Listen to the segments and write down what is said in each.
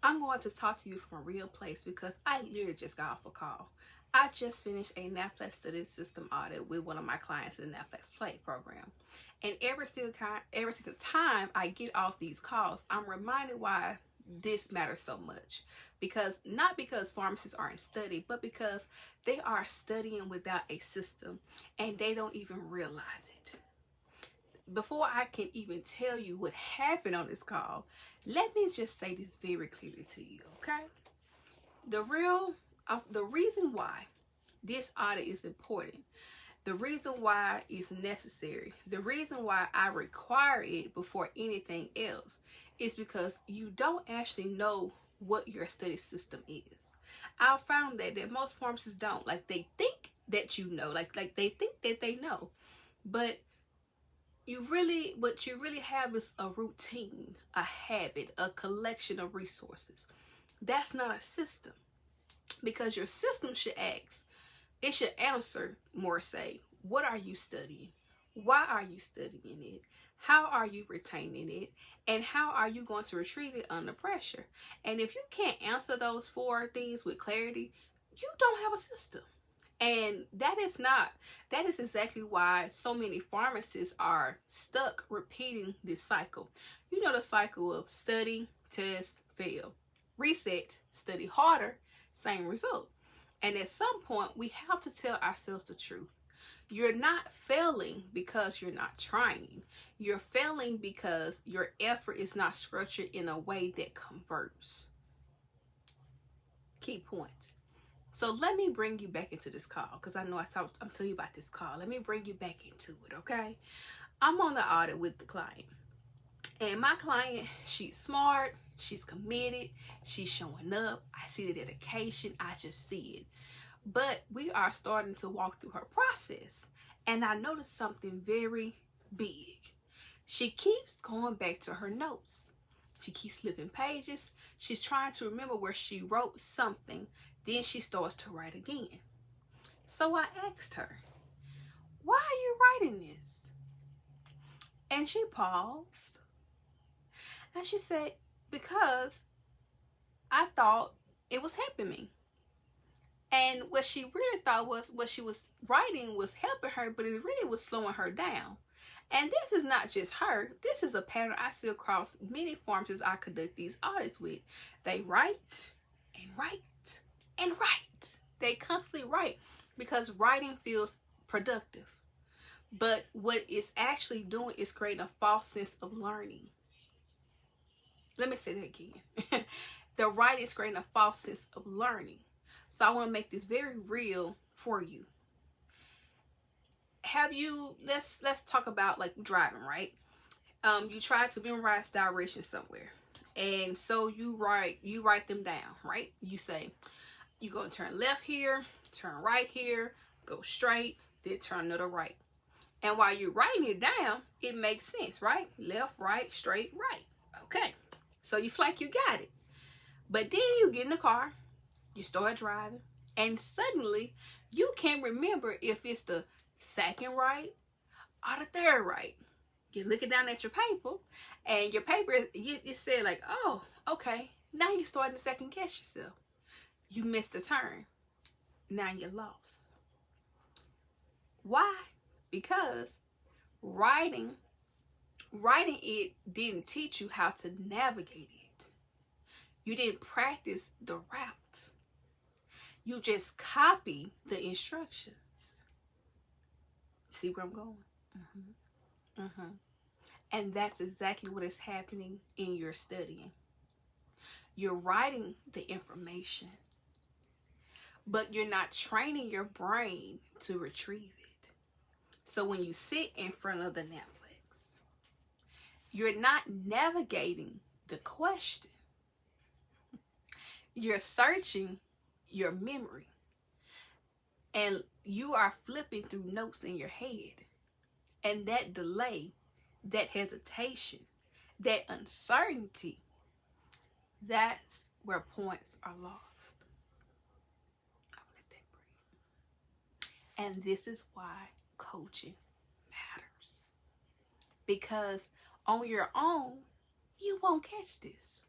I'm going to talk to you from a real place because I literally just got off a call. I just finished a Naplex Study System Audit with one of my clients in the Naplex Play program. And every single time I get off these calls, I'm reminded why this matters so much. Not because pharmacists aren't studying, but because they are studying without a system and they don't even realize it. Before I can even tell you what happened on this call, let me just say this very clearly to you, okay? The reason why this audit is important, the reason why it's necessary, the reason why I require it before anything else is because you don't actually know what your study system is. I found that most pharmacists don't. Like, they think that you know, like they think that they know, but what you really have is a routine, a habit, a collection of resources. That's not a system, because your system should answer more, say, what are you studying? Why are you studying it? How are you retaining it? And how are you going to retrieve it under pressure? And if you can't answer those 4 things with clarity, you don't have a system. And that is exactly why so many pharmacists are stuck repeating this cycle. You know, the cycle of study, test, fail, reset, study harder, same result. And at some point, we have to tell ourselves the truth. You're not failing because you're not trying. You're failing because your effort is not structured in a way that converts. Key point. So let me bring you back into this call, because I know I'm telling you about this call. Let me bring you back into it, okay? I'm on the audit with the client. And my client, she's smart, she's committed, she's showing up. I see the dedication, I just see it. But we are starting to walk through her process. And I noticed something very big. She keeps going back to her notes. She keeps flipping pages. She's trying to remember where she wrote something. Then she starts to write again. So I asked her, why are you writing this? And she paused. And she said, because I thought it was helping me. And what she really thought was what she was writing was helping her, but it really was slowing her down. And this is not just her. This is a pattern I see across many pharmacists I conduct these audits with. They write and write and write. They constantly write because writing feels productive. But what it's actually doing is creating a false sense of learning. Let me say that again. The writing is creating a false sense of learning. So I want to make this very real for you. Let's talk about like driving, right? You try to memorize directions somewhere. And so you write them down, right? You say, you're going to turn left here, turn right here, go straight, then turn to the right. And while you're writing it down, it makes sense, right? Left, right, straight, right. Okay. So you feel like you got it. But then you get in the car, you start driving, and suddenly you can't remember if it's the second right or the third right. You're looking down at your paper, and your paper, you said like, oh, okay. Now you're starting to second guess yourself. You missed a turn. Now you're lost. Why? Because writing it didn't teach you how to navigate it. You didn't practice the route. You just copy the instructions. See where I'm going? And that's exactly what is happening in your studying. You're writing the information, but you're not training your brain to retrieve it. So when you sit in front of the Naplex, you're not navigating the question. You're searching your memory, and you are flipping through notes in your head. And that delay, that hesitation, that uncertainty, that's where points are lost. I'll let that breathe. And this is why coaching matters. Because on your own, you won't catch this.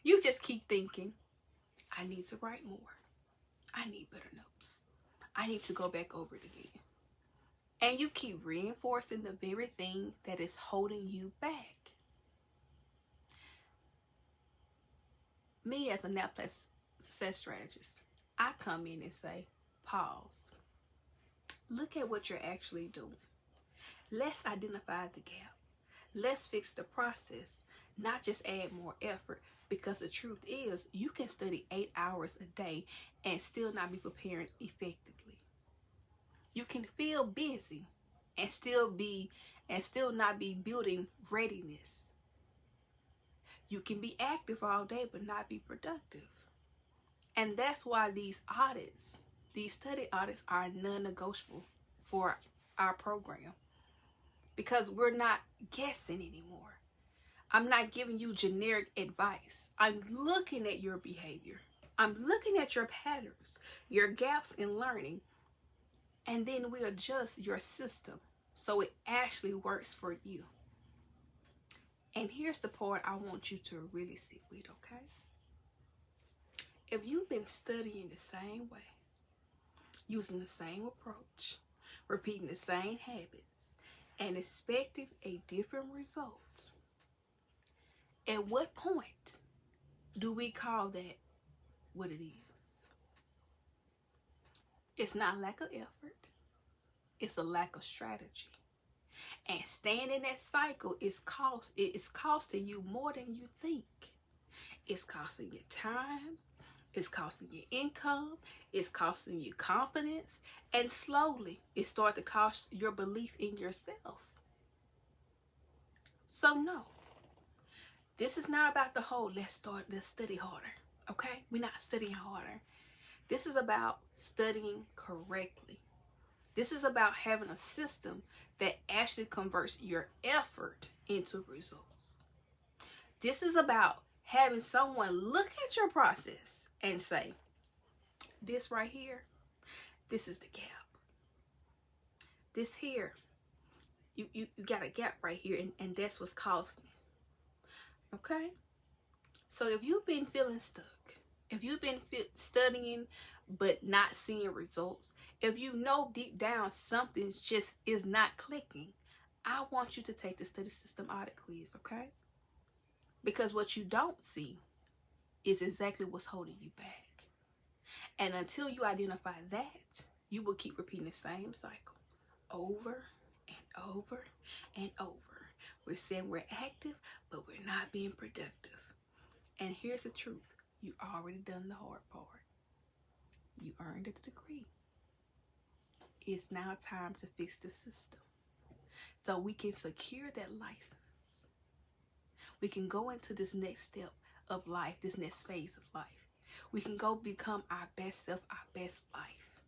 You just keep thinking, I need to write more. I need better notes. I need to go back over it again. And you keep reinforcing the very thing that is holding you back. Me as a Naplex success strategist, I come in and say, pause. Look at what you're actually doing. Let's identify the gap. Let's fix the process, not just add more effort, because the truth is you can study 8 hours a day and still not be preparing effectively. You can feel busy and still not be building readiness. You can be active all day but not be productive. And that's why these audits, these study audits, are non-negotiable for our program, because we're not guessing anymore. I'm not giving you generic advice. I'm looking at your behavior. I'm looking at your patterns, your gaps in learning, and then we adjust your system so it actually works for you. And here's the part I want you to really sit with, okay? If you've been studying the same way, using the same approach, repeating the same habits, and expecting a different result, at what point do we call that what it is? It's not lack of effort. It's a lack of strategy. And staying in that cycle is costing you more than you think. It's costing you time. It's costing you income. It's costing you confidence. And slowly, it starts to cost your belief in yourself. So no, this is not about the whole let's study harder. Okay? We're not studying harder. This is about studying correctly. This is about having a system that actually converts your effort into results. This is about having someone look at your process and say, this right here, this is the gap. This here, you got a gap right here, and that's what's causing it. Okay? So if you've been feeling stuck, if you've been studying but not seeing results, if you know deep down something just is not clicking, I want you to take the study system audit quiz, okay? Because what you don't see is exactly what's holding you back. And until you identify that, you will keep repeating the same cycle over and over and over. We're saying we're active, but we're not being productive. And here's the truth. You already done the hard part. You earned a degree. It's now time to fix the system so we can secure that license. We can go into this next step of life, this next phase of life. We can go become our best self, our best life.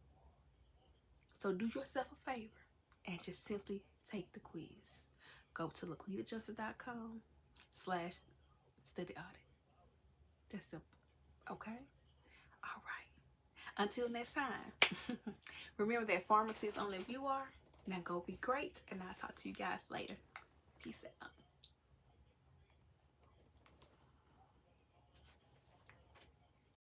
So do yourself a favor and just simply take the quiz. Go to laquitajohnson.com/study audit. That's simple. Okay? All right. Until next time, remember that pharmacy is only if you are. Now go be great, and I'll talk to you guys later. Peace out.